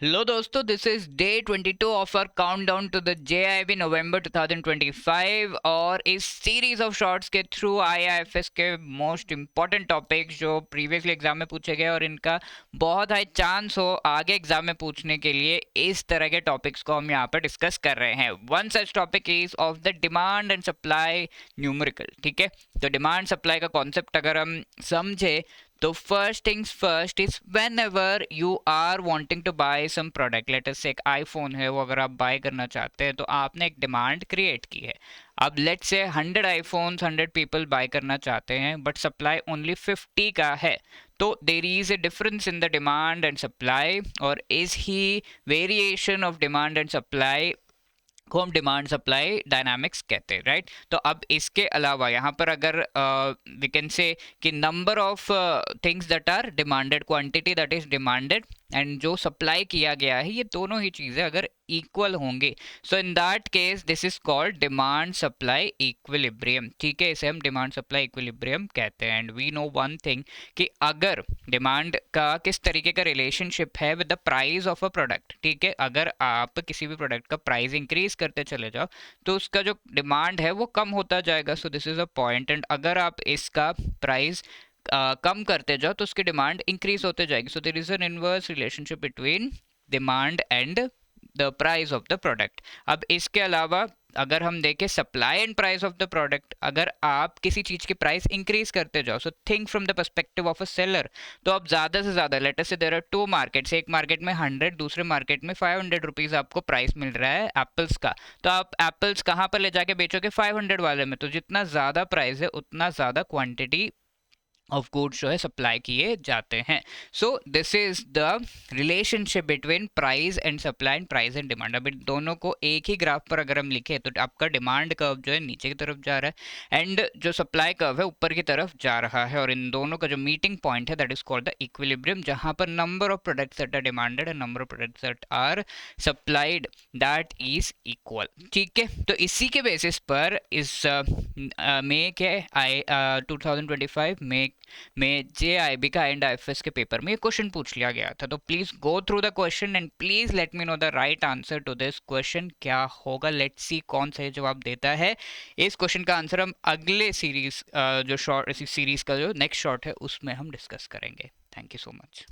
Hello दोस्तों, this is day 22 of our countdown to the JAIIB November 2025 और इस series of shorts के through IIFS के most important topics जो previously exam में पूछे गए और इनका बहुत हाई चांस हो आगे एग्जाम में पूछने के लिए, इस तरह के टॉपिक्स को हम यहाँ पर डिस्कस कर रहे हैं। One such topic is of the demand and supply numerical. ठीक है, तो डिमांड सप्लाई का कॉन्सेप्ट अगर हम समझे तो first things first is whenever you are wanting to buy some product, let us say एक आईफोन है, वो अगर आप बाय करना चाहते हैं तो आपने एक डिमांड क्रिएट की है। अब लेट से 100 आईफोन्स 100 पीपल बाय करना चाहते हैं बट सप्लाई ओनली 50 का है, तो there is a difference in the demand and supply, और इज ही variation of demand and supply को हम डिमांड सप्लाई डायनामिक्स कहते हैं, राइट। तो अब इसके अलावा यहाँ पर अगर वी कैन से कि number of things that are demanded, quantity that is demanded and जो सप्लाई किया गया है, ये दोनों ही चीज़ें अगर इक्वल होंगे, so in that case this is called demand supply equilibrium. ठीक है, इसे हम डिमांड सप्लाई इक्विलिब्रियम कहते हैं। And we know one thing कि अगर डिमांड का किस तरीके का रिलेशनशिप है with the price of a product, ठीक है, अगर आप किसी भी प्रोडक्ट का प्राइस इंक्रीज करते चले जाओ तो उसका जो डिमांड है वो कम होता जाएगा। So this is a point. And अगर आप इसका प्राइस कम करते जाओ तो उसकी डिमांड इंक्रीज होते जाएगी। So there is an inverse relationship between demand and the price of the product. अब इसके अलावा अगर हम देखें supply and price of the product, अगर आप किसी चीज की प्राइस इंक्रीज करते जाओ, so think from the perspective of a seller, तो आप ज्यादा से ज्यादा, let us say there are two markets, एक मार्केट में 100, दूसरे मार्केट में 500 रुपीज आपको प्राइस मिल रहा है एप्पल्स का, तो आप एप्पल्स कहाँ पर ले जाके बेचोगे? 500 वाले में। तो जितना ज्यादा प्राइस है उतना ज्यादा क्वांटिटी ऑफ गुड्स जो है सप्लाई किए जाते हैं। So this is the relationship between price and supply and price and demand. अब इन दोनों को एक ही ग्राफ पर अगर हम लिखें तो आपका डिमांड कर्व जो है नीचे की तरफ जा रहा है एंड जो सप्लाई कर्व है ऊपर की तरफ जा रहा है, और इन दोनों का जो मीटिंग पॉइंट है that is called the equilibrium, जहां पर number of products that are demanded and number of products that are supplied that is equal. ठीक है, तो इसी के बेसिस पर इस मई के 2025 में जेआईबी का एंड आईएफएस के पेपर में ये क्वेश्चन पूछ लिया गया था। तो please go through the question and please let me know the right answer to this question क्या होगा। लेट्स सी कौन सही जवाब देता है। इस क्वेश्चन का आंसर हम अगले सीरीज जो शॉर्ट सीरीज का जो नेक्स्ट शॉर्ट है उसमें हम डिस्कस करेंगे। Thank you so much.